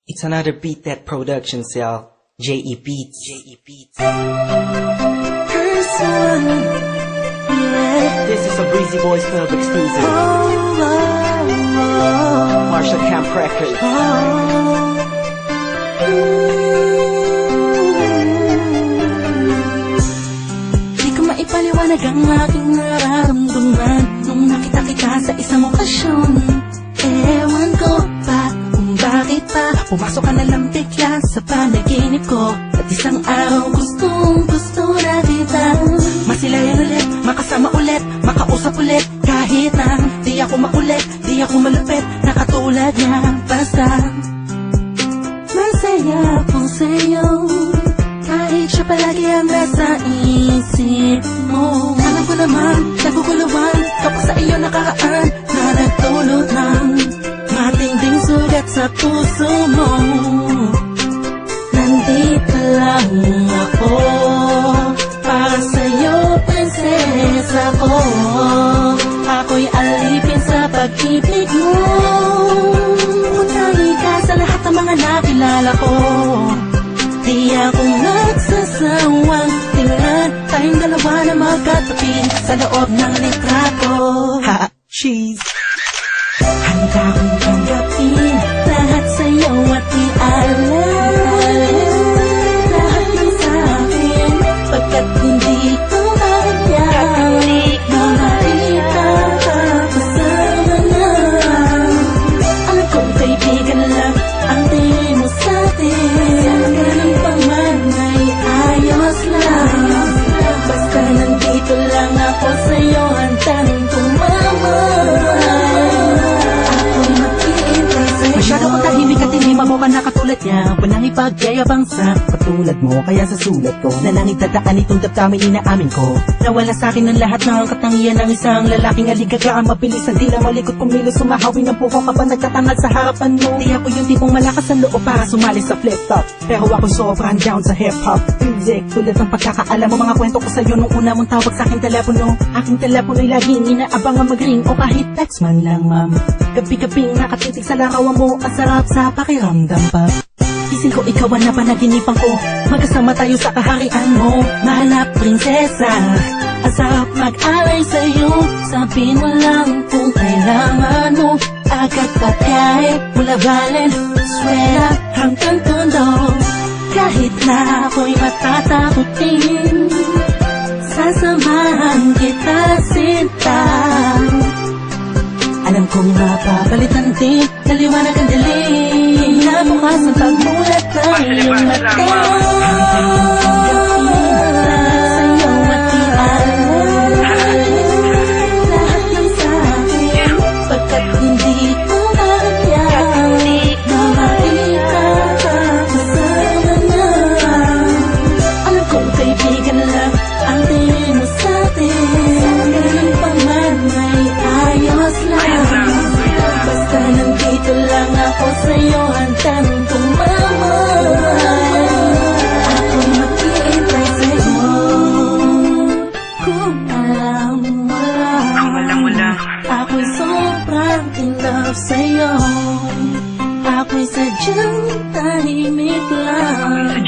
It's another Beat That production, y'all. J.E. Beats. This is a Breezy Boys Club exclusive. Marshall Camp Records. Di ko maipaliwanag ang aking nararamdaman nung nakita kita sa isang okasyon. Ewan ko pa kung bakit pa pumasok ka na lang bigla sa panaginip ko. At isang araw gusto na kita masilayan ulit, makasama ulit, makausap ulit. Kahit na di ako makulit, di ako malupit, nakatulad niya. Basta masaya ako sa'yo, kahit siya palagi ang nasa isip mo. Alam ko naman, naguguluhan kapag sa iyo nakaraan na nagdulot ng matinding sugat sa puso mo. Nandito lang ako para sa'yo, prinsesa ko. Ako'y alipin sa pag-ibig mo. Puntahin ka sa lahat ng mga nakilala ko. Di ako nagsasawang tingnan tayong dalawa na magkatabi sa loob ng litrato. Ha, cheese. Handa kong tanggapin lahat sa'yo at ialam lahat ng sa'kin, pagkat hindi ko kaya makita ka kasama na. Alam kong kaibigan lang ang tingin mo sa'tin, ganun pa man ay ayos lang. Basta nandito lang ako sa'yo, handang tumamay. Masyado ko tahimik at hindi mamuka na katulad niya. Walang ipagyayabang sa katulad mo, kaya sa sulat ko na lang itadaan itong damdamin inaamin ko. Nawala sa akin ang lahat ng katangian ng isang lalaking aligagaan, mabilis ang dila, malikot kumilos, sumahawin ng puko kapag nagtatangad sa harapan mo. Di ako yung tipong malakas ang loob para sumali sa flip-top, pero ako sobrang down sa hip-hop music. Tulad ng pagkakaalam mo, mga kwento ko sa'yo nung una mong tawag sa aking telepono. Aking telepono'y laging inaabang ang mag-ring o kahit text man lang, ma'am. Gabi-gabing nakatitig sa larawan mo, ang sarap sa pakiramdam pa. Ising ko ikaw ang napanaginipan ko, magkasama tayo sa kaharian mo. Mahal na prinsesa, ang sarap mag-alay sa'yo. Sabihin mo lang kung kailangan mo, agad patay mula Valenzuela hanggang Tondo. Kahit na ako'y matatakutin, sasamahan kita sinta. Alam kong mapapalitan din, naliwanag ang dilim, nabukas ang pagmulat ng iyong mata. Sa'yo at ialam lahat ng sa'kin, pagkat hindi ko kaya makita ka kasama na. Alam kong kaibigan lang ang tingin mo sa'tin, ganun pa man ay ayos lang. Basta nandito lang ako sa'yo, handang tumamay. Ako'y mag-iintay sa'yo. Kung alam mo lang, ako'y sobrang in love sa'yo. Ako'y sadyang tahimik lang,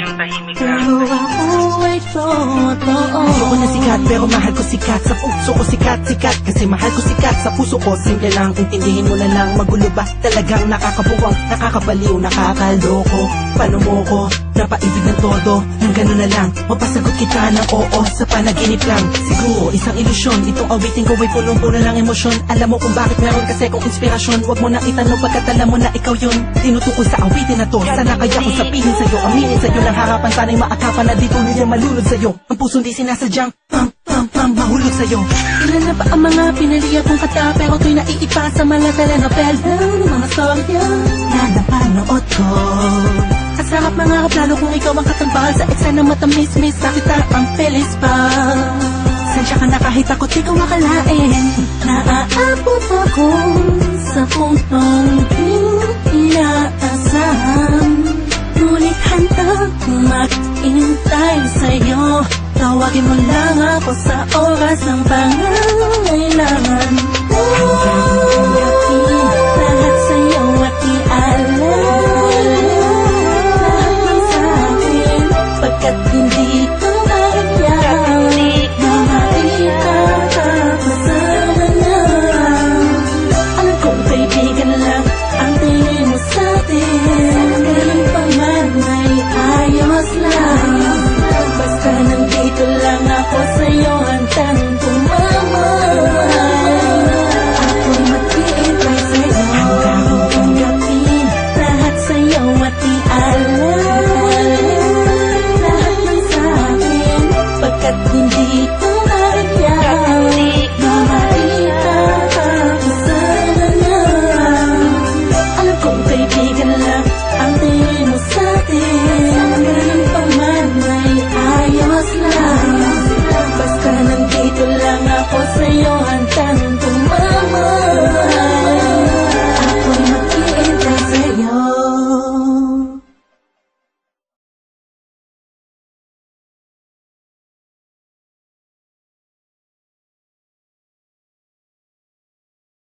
pero ako ay totoo. Ayoko na sikat pero mahal ko sikat, sa puso ko sikat. Kasi mahal ko sikat sa puso ko. Simple lang, intindihin mo na lang. Magulo ba? Talagang nakakabuwang, nakakabaliw, nakakaloko. Paano mo ko napaibig ng todo? Nang gano'n na lang, mapasagot kita ng oo sa panaginip lang. Siguro isang ilusyon, itong awitin ko ay pulong-puno ng emosyon. Alam mo kung bakit meron kasi kong inspirasyon. Huwag mo na itanong pagkat alam mo na ikaw yun. Tinutukoy sa awitin na to, sana kaya kong sabihin sa'yo, aminin sa'yo ng harapan. Sana'y maakapan na dito niya malulod sa'yo. Ang puso di sinasadyang mahulog sa'yo. Ilan na ba ang mga pinaliya kong kata, pero to'y naiipa sa mga telenovela, mga storya na napanood ko. Ang sarap mangarap lalo kung ikaw ang katambal sa eksena matamis-mis, sa kita ang felis pa. Sensya ka na kahit ako't di ko makalain, naaabot ako sa puntong di inaasahan. Ngunit handang mag-intay sa'yo, tawagin mo lang ako sa oras ng pangangailangan.